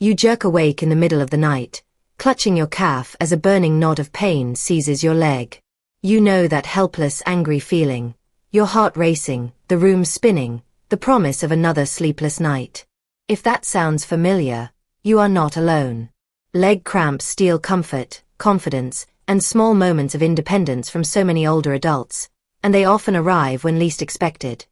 You jerk awake in the middle of the night, clutching your calf as a burning knot of pain seizes your leg. You know that helpless, angry feeling, your heart racing, the room spinning, the promise of another sleepless night. If that sounds familiar, you are not alone. Leg cramps steal comfort, confidence, and small moments of independence from so many older adults, and they often arrive when least expected.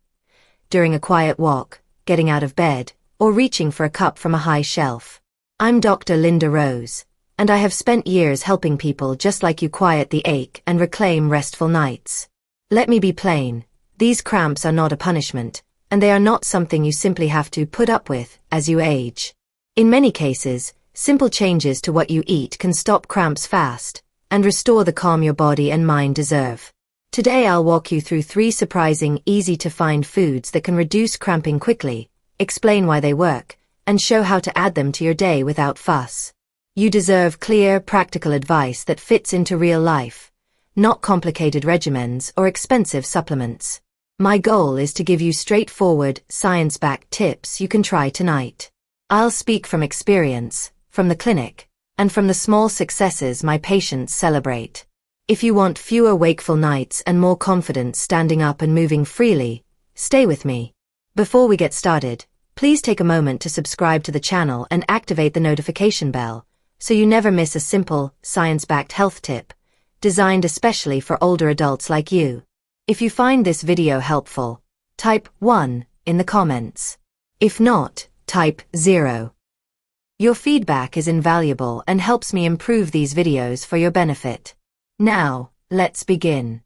During a quiet walk, getting out of bed, or reaching for a cup from a high shelf. I'm Dr. Linda Rose, and I have spent years helping people just like you quiet the ache and reclaim restful nights. Let me be plain, these cramps are not a punishment, and they are not something you simply have to put up with as you age. In many cases, simple changes to what you eat can stop cramps fast and restore the calm your body and mind deserve. Today I'll walk you through 3 surprising, easy-to-find foods that can reduce cramping quickly, explain why they work, and show how to add them to your day without fuss. You deserve clear, practical advice that fits into real life, not complicated regimens or expensive supplements. My goal is to give you straightforward, science-backed tips you can try tonight. I'll speak from experience, from the clinic, and from the small successes my patients celebrate. If you want fewer wakeful nights and more confidence standing up and moving freely, stay with me. Before we get started, please take a moment to subscribe to the channel and activate the notification bell, so you never miss a simple, science-backed health tip, designed especially for older adults like you. If you find this video helpful, type 1 in the comments. If not, type 0. Your feedback is invaluable and helps me improve these videos for your benefit. Now, let's begin.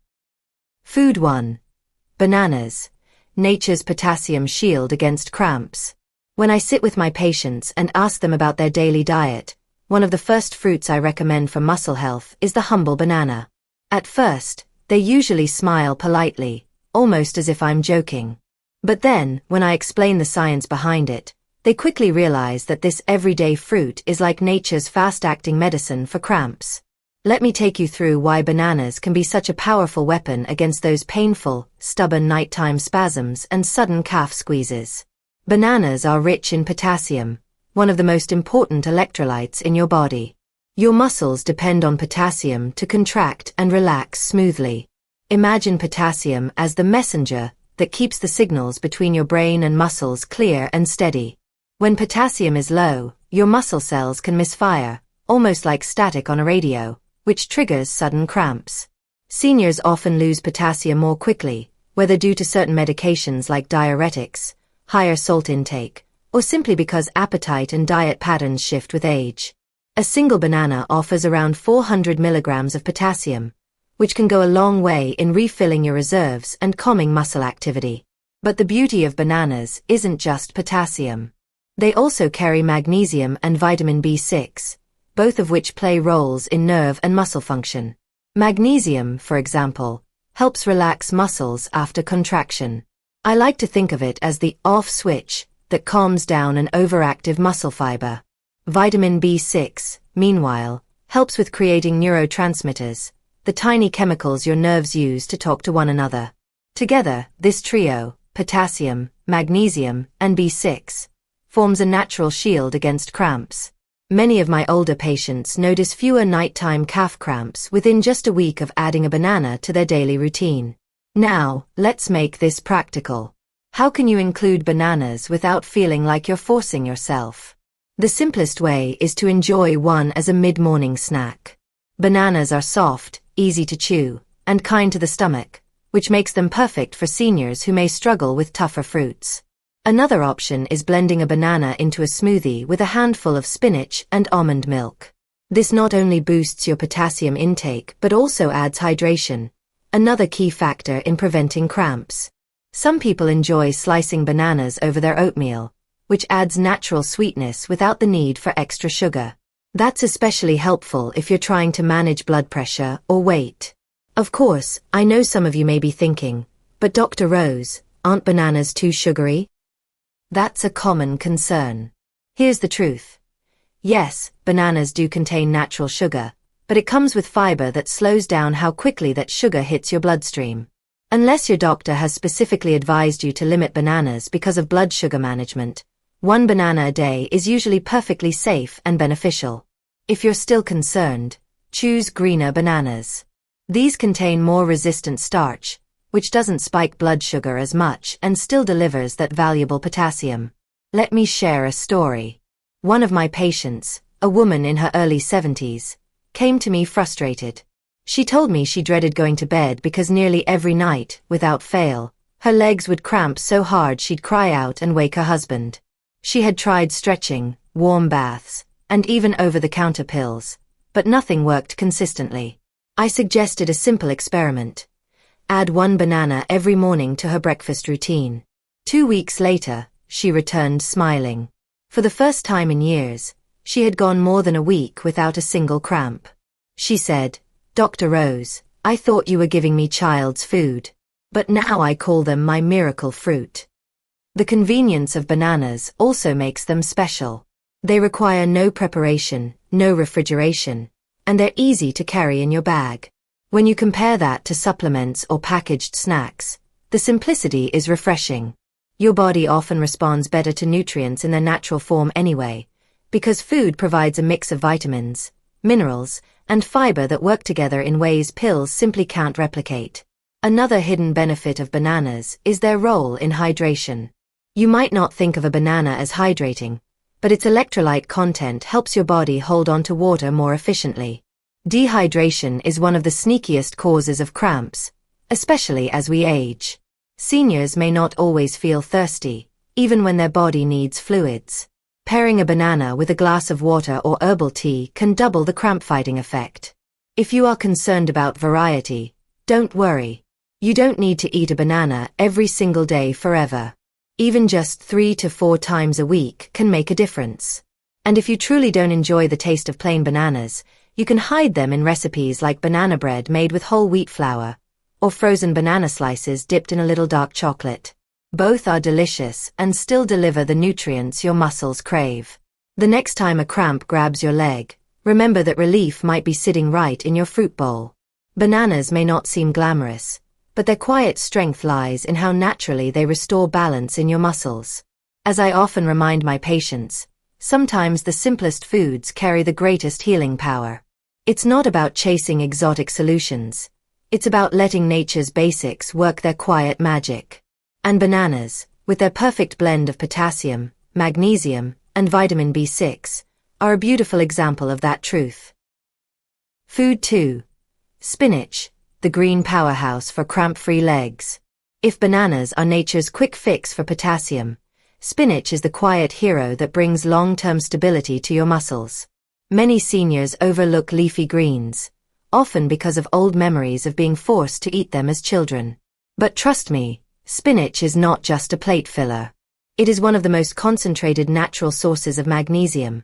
Food 1. Bananas. Nature's potassium shield against cramps. When I sit with my patients and ask them about their daily diet, one of the first fruits I recommend for muscle health is the humble banana. At first, they usually smile politely, almost as if I'm joking. But then, when I explain the science behind it, they quickly realize that this everyday fruit is like nature's fast-acting medicine for cramps. Let me take you through why bananas can be such a powerful weapon against those painful, stubborn nighttime spasms and sudden calf squeezes. Bananas are rich in potassium, one of the most important electrolytes in your body. Your muscles depend on potassium to contract and relax smoothly. Imagine potassium as the messenger that keeps the signals between your brain and muscles clear and steady. When potassium is low, your muscle cells can misfire, almost like static on a radio, which triggers sudden cramps. Seniors often lose potassium more quickly, whether due to certain medications like diuretics, higher salt intake, or simply because appetite and diet patterns shift with age. A single banana offers around 400 milligrams of potassium, which can go a long way in refilling your reserves and calming muscle activity. But the beauty of bananas isn't just potassium. They also carry magnesium and vitamin B6, both of which play roles in nerve and muscle function. Magnesium, for example, helps relax muscles after contraction. I like to think of it as the off switch that calms down an overactive muscle fiber. Vitamin B6, meanwhile, helps with creating neurotransmitters, the tiny chemicals your nerves use to talk to one another. Together, this trio, potassium, magnesium, and B6, forms a natural shield against cramps. Many of my older patients notice fewer nighttime calf cramps within just a week of adding a banana to their daily routine. Now, let's make this practical. How can you include bananas without feeling like you're forcing yourself? The simplest way is to enjoy one as a mid-morning snack. Bananas are soft, easy to chew, and kind to the stomach, which makes them perfect for seniors who may struggle with tougher fruits. Another option is blending a banana into a smoothie with a handful of spinach and almond milk. This not only boosts your potassium intake but also adds hydration, another key factor in preventing cramps. Some people enjoy slicing bananas over their oatmeal, which adds natural sweetness without the need for extra sugar. That's especially helpful if you're trying to manage blood pressure or weight. Of course, I know some of you may be thinking, but Dr. Rose, aren't bananas too sugary? That's a common concern. Here's the truth. Yes, bananas do contain natural sugar, but it comes with fiber that slows down how quickly that sugar hits your bloodstream. Unless your doctor has specifically advised you to limit bananas because of blood sugar management, One banana a day is usually perfectly safe and beneficial. If you're still concerned, choose greener bananas. These contain more resistant starch, which doesn't spike blood sugar as much and still delivers that valuable potassium. Let me share a story. One of my patients, a woman in her early 70s, came to me frustrated. She told me she dreaded going to bed because nearly every night, without fail, her legs would cramp so hard she'd cry out and wake her husband. She had tried stretching, warm baths, and even over-the-counter pills, but nothing worked consistently. I suggested a simple experiment. Add one banana every morning to her breakfast routine. 2 weeks later, she returned smiling. For the first time in years, she had gone more than a week without a single cramp. She said, "Dr. Rose, I thought you were giving me child's food, but now I call them my miracle fruit." The convenience of bananas also makes them special. They require no preparation, no refrigeration, and they're easy to carry in your bag. When you compare that to supplements or packaged snacks, the simplicity is refreshing. Your body often responds better to nutrients in their natural form anyway, because food provides a mix of vitamins, minerals, and fiber that work together in ways pills simply can't replicate. Another hidden benefit of bananas is their role in hydration. You might not think of a banana as hydrating, but its electrolyte content helps your body hold on to water more efficiently. Dehydration is one of the sneakiest causes of cramps, especially as we age. Seniors may not always feel thirsty, even when their body needs fluids. Pairing a banana with a glass of water or herbal tea can double the cramp-fighting effect. If you are concerned about variety, don't worry. You don't need to eat a banana every single day forever. Even just 3 to 4 times a week can make a difference. And if you truly don't enjoy the taste of plain bananas, you can hide them in recipes like banana bread made with whole wheat flour, or frozen banana slices dipped in a little dark chocolate. Both are delicious and still deliver the nutrients your muscles crave. The next time a cramp grabs your leg, remember that relief might be sitting right in your fruit bowl. Bananas may not seem glamorous, but their quiet strength lies in how naturally they restore balance in your muscles. As I often remind my patients, sometimes the simplest foods carry the greatest healing power. It's not about chasing exotic solutions. It's about letting nature's basics work their quiet magic. And bananas, with their perfect blend of potassium, magnesium, and vitamin B6, are a beautiful example of that truth. Food 2. Spinach, the green powerhouse for cramp-free legs. If bananas are nature's quick fix for potassium, spinach is the quiet hero that brings long-term stability to your muscles. Many seniors overlook leafy greens, often because of old memories of being forced to eat them as children. But trust me, spinach is not just a plate filler. It is one of the most concentrated natural sources of magnesium,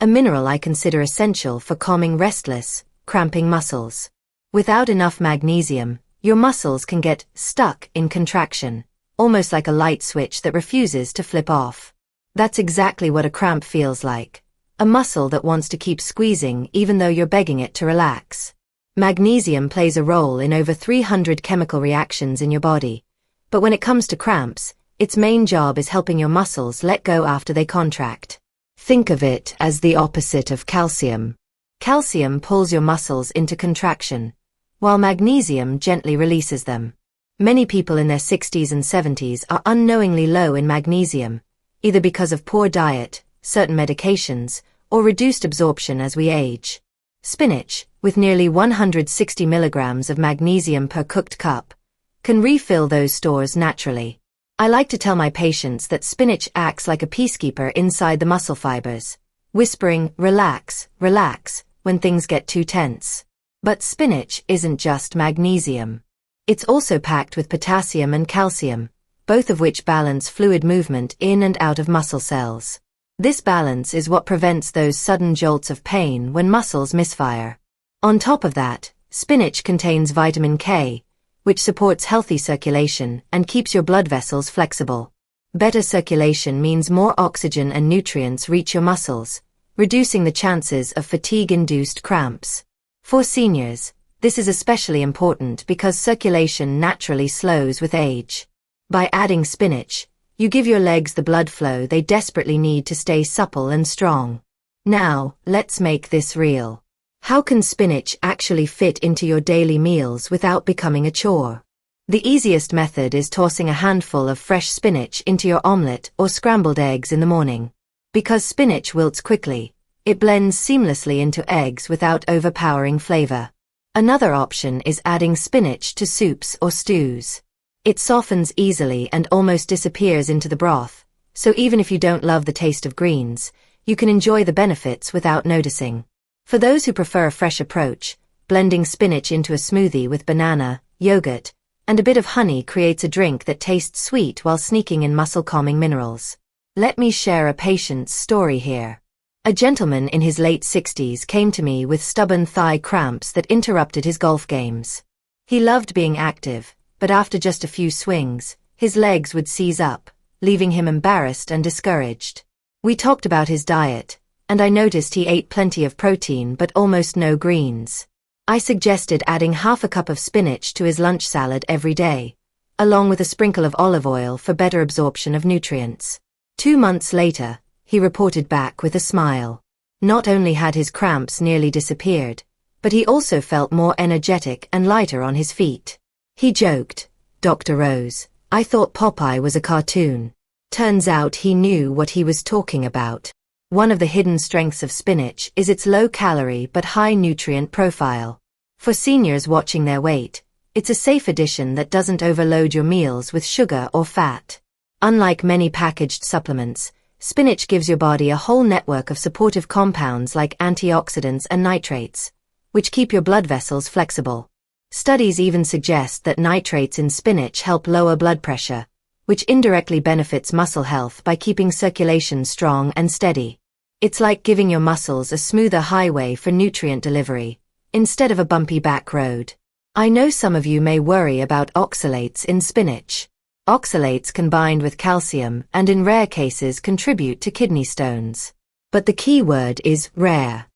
a mineral I consider essential for calming restless, cramping muscles. Without enough magnesium, your muscles can get stuck in contraction, almost like a light switch that refuses to flip off. That's exactly what a cramp feels like. A muscle that wants to keep squeezing even though you're begging it to relax. Magnesium plays a role in over 300 chemical reactions in your body, but when it comes to cramps, its main job is helping your muscles let go after they contract. Think of it as the opposite of calcium. Calcium pulls your muscles into contraction, while magnesium gently releases them. Many people in their 60s and 70s are unknowingly low in magnesium, either because of poor diet, certain medications, or reduced absorption as we age. Spinach, with nearly 160 milligrams of magnesium per cooked cup, can refill those stores naturally. I like to tell my patients that spinach acts like a peacekeeper inside the muscle fibers, whispering, "Relax, relax," when things get too tense. But spinach isn't just magnesium. It's also packed with potassium and calcium, both of which balance fluid movement in and out of muscle cells. This balance is what prevents those sudden jolts of pain when muscles misfire. On top of that, spinach contains vitamin K, which supports healthy circulation and keeps your blood vessels flexible. Better circulation means more oxygen and nutrients reach your muscles, reducing the chances of fatigue-induced cramps. For seniors, this is especially important because circulation naturally slows with age. By adding spinach, You give your legs the blood flow they desperately need to stay supple and strong. Now, let's make this real. How can spinach actually fit into your daily meals without becoming a chore? The easiest method is tossing a handful of fresh spinach into your omelette or scrambled eggs in the morning. Because spinach wilts quickly, it blends seamlessly into eggs without overpowering flavor. Another option is adding spinach to soups or stews. It softens easily and almost disappears into the broth, so even if you don't love the taste of greens, you can enjoy the benefits without noticing. For those who prefer a fresh approach, blending spinach into a smoothie with banana, yogurt, and a bit of honey creates a drink that tastes sweet while sneaking in muscle-calming minerals. Let me share a patient's story here. A gentleman in his late 60s came to me with stubborn thigh cramps that interrupted his golf games. He loved being active, but after just a few swings, his legs would seize up, leaving him embarrassed and discouraged. We talked about his diet, and I noticed he ate plenty of protein but almost no greens. I suggested adding half a cup of spinach to his lunch salad every day, along with a sprinkle of olive oil for better absorption of nutrients. 2 months later, he reported back with a smile. Not only had his cramps nearly disappeared, but he also felt more energetic and lighter on his feet. He joked, "Dr. Rose, I thought Popeye was a cartoon." Turns out he knew what he was talking about. One of the hidden strengths of spinach is its low-calorie but high nutrient profile. For seniors watching their weight, it's a safe addition that doesn't overload your meals with sugar or fat. Unlike many packaged supplements, spinach gives your body a whole network of supportive compounds like antioxidants and nitrates, which keep your blood vessels flexible. Studies even suggest that nitrates in spinach help lower blood pressure, which indirectly benefits muscle health by keeping circulation strong and steady. It's like giving your muscles a smoother highway for nutrient delivery, instead of a bumpy back road. I know some of you may worry about oxalates in spinach. Oxalates can bind with calcium and in rare cases contribute to kidney stones. But the key word is rare.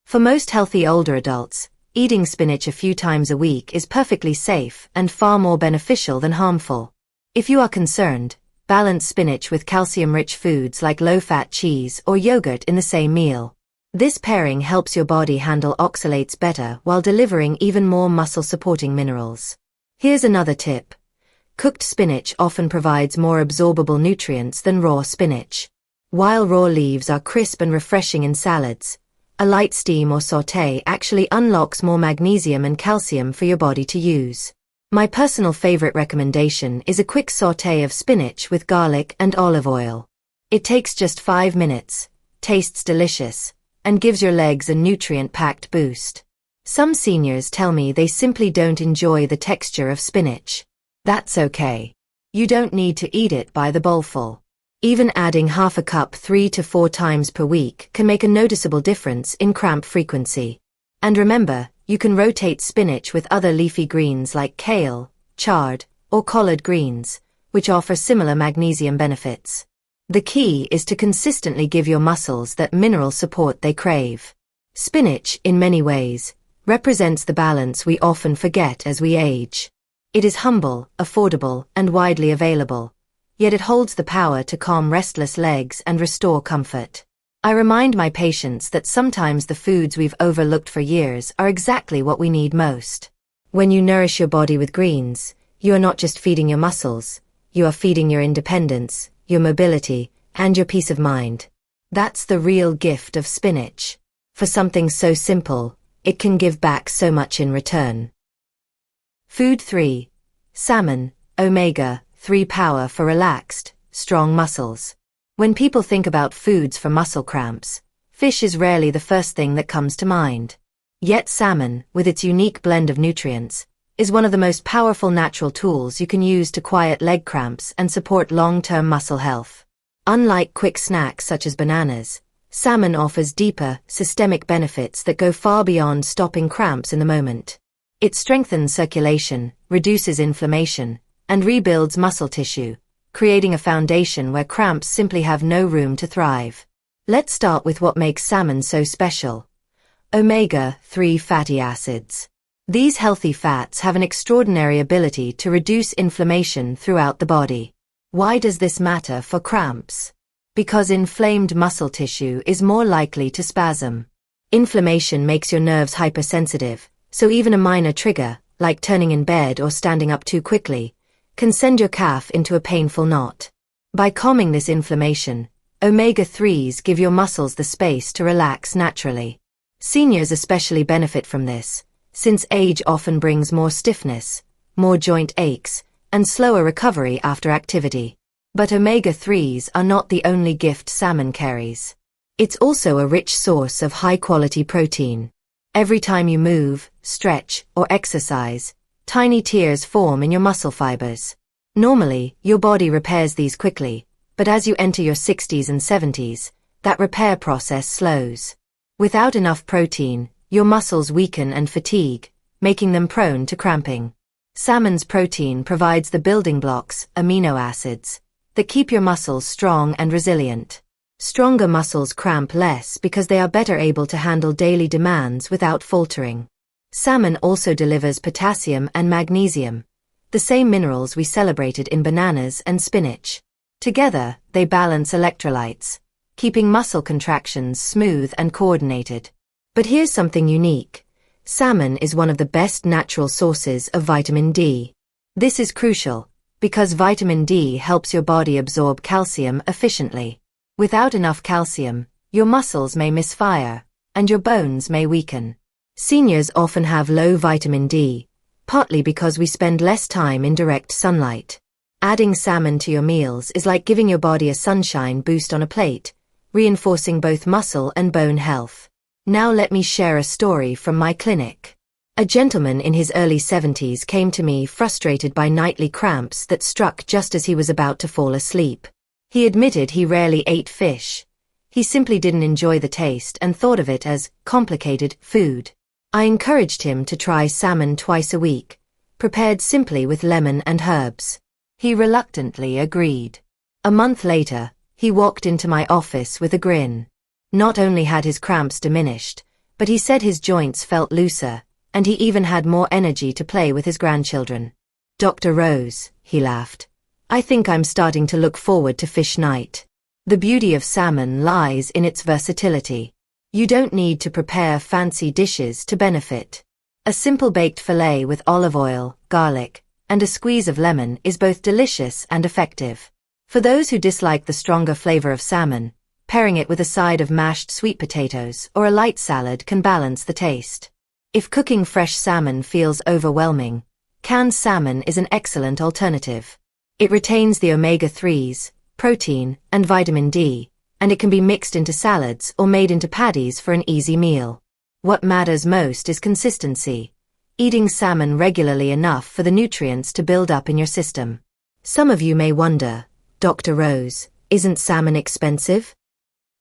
For most healthy older adults, eating spinach a few times a week is perfectly safe and far more beneficial than harmful. If you are concerned, balance spinach with calcium-rich foods like low-fat cheese or yogurt in the same meal. This pairing helps your body handle oxalates better while delivering even more muscle-supporting minerals. Here's another tip. Cooked spinach often provides more absorbable nutrients than raw spinach. While raw leaves are crisp and refreshing in salads, a light steam or sauté actually unlocks more magnesium and calcium for your body to use. My personal favorite recommendation is a quick sauté of spinach with garlic and olive oil. It takes just 5 minutes, tastes delicious, and gives your legs a nutrient-packed boost. Some seniors tell me they simply don't enjoy the texture of spinach. That's okay. You don't need to eat it by the bowlful. Even adding half a cup 3 to 4 times per week can make a noticeable difference in cramp frequency. And remember, you can rotate spinach with other leafy greens like kale, chard, or collard greens, which offer similar magnesium benefits. The key is to consistently give your muscles that mineral support they crave. Spinach, in many ways, represents the balance we often forget as we age. It is humble, affordable, and widely available, yet it holds the power to calm restless legs and restore comfort. I remind my patients that sometimes the foods we've overlooked for years are exactly what we need most. When you nourish your body with greens, you are not just feeding your muscles, you are feeding your independence, your mobility, and your peace of mind. That's the real gift of spinach. For something so simple, it can give back so much in return. Food 3. Salmon, omega-3 power for relaxed, strong muscles. When people think about foods for muscle cramps, fish is rarely the first thing that comes to mind. Yet salmon, with its unique blend of nutrients, is one of the most powerful natural tools you can use to quiet leg cramps and support long-term muscle health. Unlike quick snacks such as bananas, salmon offers deeper, systemic benefits that go far beyond stopping cramps in the moment. It strengthens circulation, reduces inflammation, and rebuilds muscle tissue, creating a foundation where cramps simply have no room to thrive. Let's start with what makes salmon so special. Omega-3 fatty acids. These healthy fats have an extraordinary ability to reduce inflammation throughout the body. Why does this matter for cramps? Because inflamed muscle tissue is more likely to spasm. Inflammation makes your nerves hypersensitive, so even a minor trigger, like turning in bed or standing up too quickly, can send your calf into a painful knot. By calming this inflammation, omega-3s give your muscles the space to relax naturally. Seniors especially benefit from this, since age often brings more stiffness, more joint aches, and slower recovery after activity. But omega-3s are not the only gift salmon carries. It's also a rich source of high-quality protein. Every time you move, stretch, or exercise, tiny tears form in your muscle fibers. Normally, your body repairs these quickly, but as you enter your 60s and 70s, that repair process slows. Without enough protein, your muscles weaken and fatigue, making them prone to cramping. Salmon's protein provides the building blocks, amino acids, that keep your muscles strong and resilient. Stronger muscles cramp less because they are better able to handle daily demands without faltering. Salmon also delivers potassium and magnesium, the same minerals we celebrated in bananas and spinach. Together, they balance electrolytes, keeping muscle contractions smooth and coordinated. But here's something unique. Salmon is one of the best natural sources of vitamin D. This is crucial, because vitamin D helps your body absorb calcium efficiently. Without enough calcium, your muscles may misfire, and your bones may weaken. Seniors often have low vitamin D, partly because we spend less time in direct sunlight. Adding salmon to your meals is like giving your body a sunshine boost on a plate, reinforcing both muscle and bone health. Now let me share a story from my clinic. A gentleman in his early 70s came to me frustrated by nightly cramps that struck just as he was about to fall asleep. He admitted he rarely ate fish. He simply didn't enjoy the taste and thought of it as complicated food. I encouraged him to try salmon twice a week, prepared simply with lemon and herbs. He reluctantly agreed. A month later, he walked into my office with a grin. Not only had his cramps diminished, but he said his joints felt looser, and he even had more energy to play with his grandchildren. "Dr. Rose," he laughed, "I think I'm starting to look forward to fish night." The beauty of salmon lies in its versatility. You don't need to prepare fancy dishes to benefit. A simple baked fillet with olive oil, garlic, and a squeeze of lemon is both delicious and effective. For those who dislike the stronger flavor of salmon, pairing it with a side of mashed sweet potatoes or a light salad can balance the taste. If cooking fresh salmon feels overwhelming, canned salmon is an excellent alternative. It retains the omega-3s, protein, and vitamin D, and it can be mixed into salads or made into patties for an easy meal. What matters most is consistency. Eating salmon regularly enough for the nutrients to build up in your system. Some of you may wonder, "Dr. Rose, isn't salmon expensive?"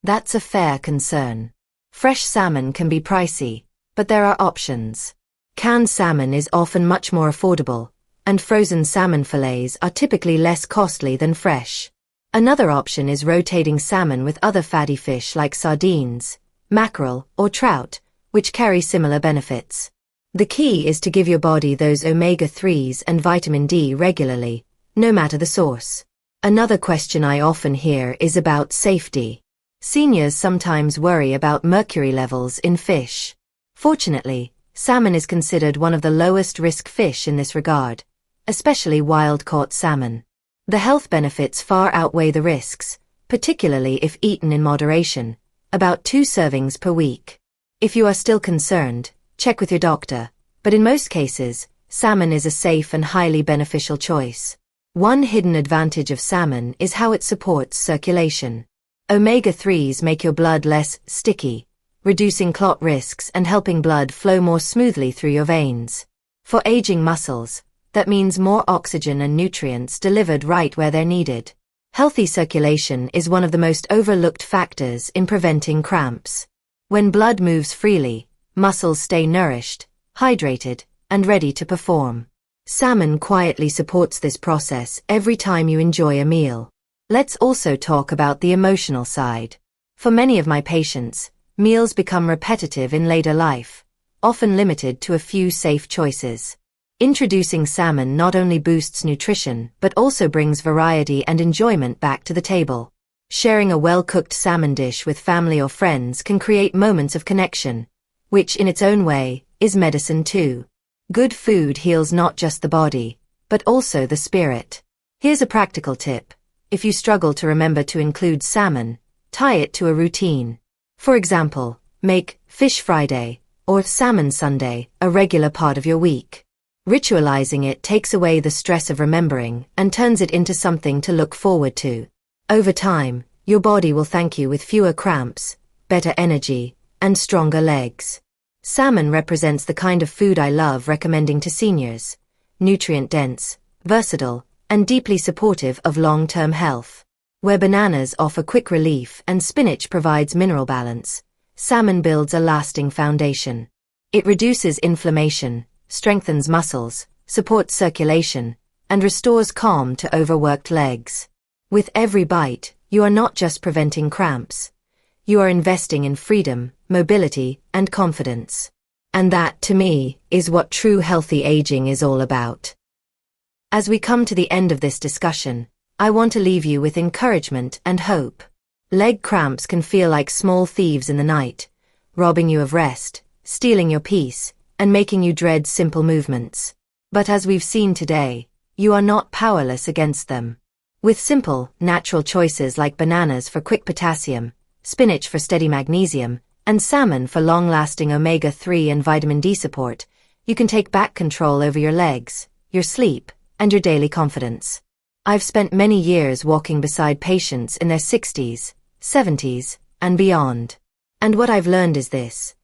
That's a fair concern. Fresh salmon can be pricey, but there are options. Canned salmon is often much more affordable, and frozen salmon fillets are typically less costly than fresh. Another option is rotating salmon with other fatty fish like sardines, mackerel, or trout, which carry similar benefits. The key is to give your body those omega-3s and vitamin D regularly, no matter the source. Another question I often hear is about safety. Seniors sometimes worry about mercury levels in fish. Fortunately, salmon is considered one of the lowest risk fish in this regard, especially wild-caught salmon. The health benefits far outweigh the risks, particularly if eaten in moderation, about 2 servings per week. If you are still concerned, check with your doctor, but in most cases, salmon is a safe and highly beneficial choice. One hidden advantage of salmon is how it supports circulation. Omega-3s make your blood less sticky, reducing clot risks and helping blood flow more smoothly through your veins. For aging muscles, that means more oxygen and nutrients delivered right where they're needed. Healthy circulation is one of the most overlooked factors in preventing cramps. When blood moves freely, muscles stay nourished, hydrated, and ready to perform. Salmon quietly supports this process every time you enjoy a meal. Let's also talk about the emotional side. For many of my patients, meals become repetitive in later life, often limited to a few safe choices. Introducing salmon not only boosts nutrition but also brings variety and enjoyment back to the table. Sharing a well-cooked salmon dish with family or friends can create moments of connection, which in its own way is medicine too. Good food heals not just the body, but also the spirit. Here's a practical tip. If you struggle to remember to include salmon, tie it to a routine. For example, make Fish Friday or Salmon Sunday a regular part of your week. Ritualizing it takes away the stress of remembering and turns it into something to look forward to. Over time, your body will thank you with fewer cramps, better energy, and stronger legs. Salmon represents the kind of food I love recommending to seniors. Nutrient-dense, versatile, and deeply supportive of long-term health. Where bananas offer quick relief and spinach provides mineral balance, salmon builds a lasting foundation. It reduces inflammation, strengthens muscles, supports circulation, and restores calm to overworked legs. With every bite, you are not just preventing cramps. You are investing in freedom, mobility, and confidence. And that, to me, is what true healthy aging is all about. As we come to the end of this discussion, I want to leave you with encouragement and hope. Leg cramps can feel like small thieves in the night, robbing you of rest, stealing your peace, and making you dread simple movements. But as we've seen today, you are not powerless against them. With simple, natural choices like bananas for quick potassium, spinach for steady magnesium, and salmon for long-lasting omega-3 and vitamin D support, you can take back control over your legs, your sleep, and your daily confidence. I've spent many years walking beside patients in their 60s, 70s, and beyond. And what I've learned is this: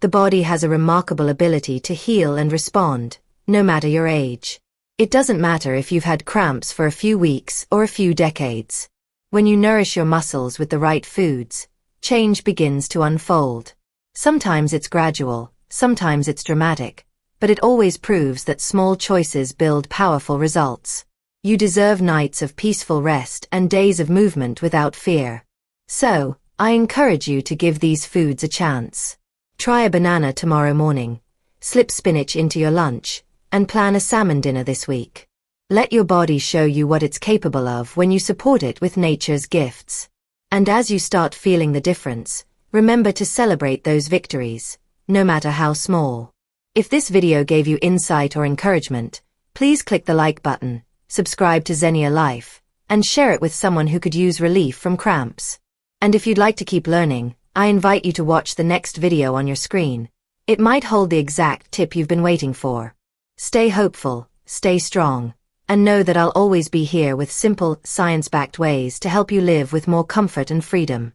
the body has a remarkable ability to heal and respond, no matter your age. It doesn't matter if you've had cramps for a few weeks or a few decades. When you nourish your muscles with the right foods, change begins to unfold. Sometimes it's gradual, sometimes it's dramatic, but it always proves that small choices build powerful results. You deserve nights of peaceful rest and days of movement without fear. So, I encourage you to give these foods a chance. Try a banana tomorrow morning, slip spinach into your lunch, and plan a salmon dinner this week. Let your body show you what it's capable of when you support it with nature's gifts. And as you start feeling the difference, remember to celebrate those victories, no matter how small. If this video gave you insight or encouragement, please click the like button, subscribe to Zenior Life, and share it with someone who could use relief from cramps. And if you'd like to keep learning, I invite you to watch the next video on your screen. It might hold the exact tip you've been waiting for. Stay hopeful, stay strong, and know that I'll always be here with simple, science-backed ways to help you live with more comfort and freedom.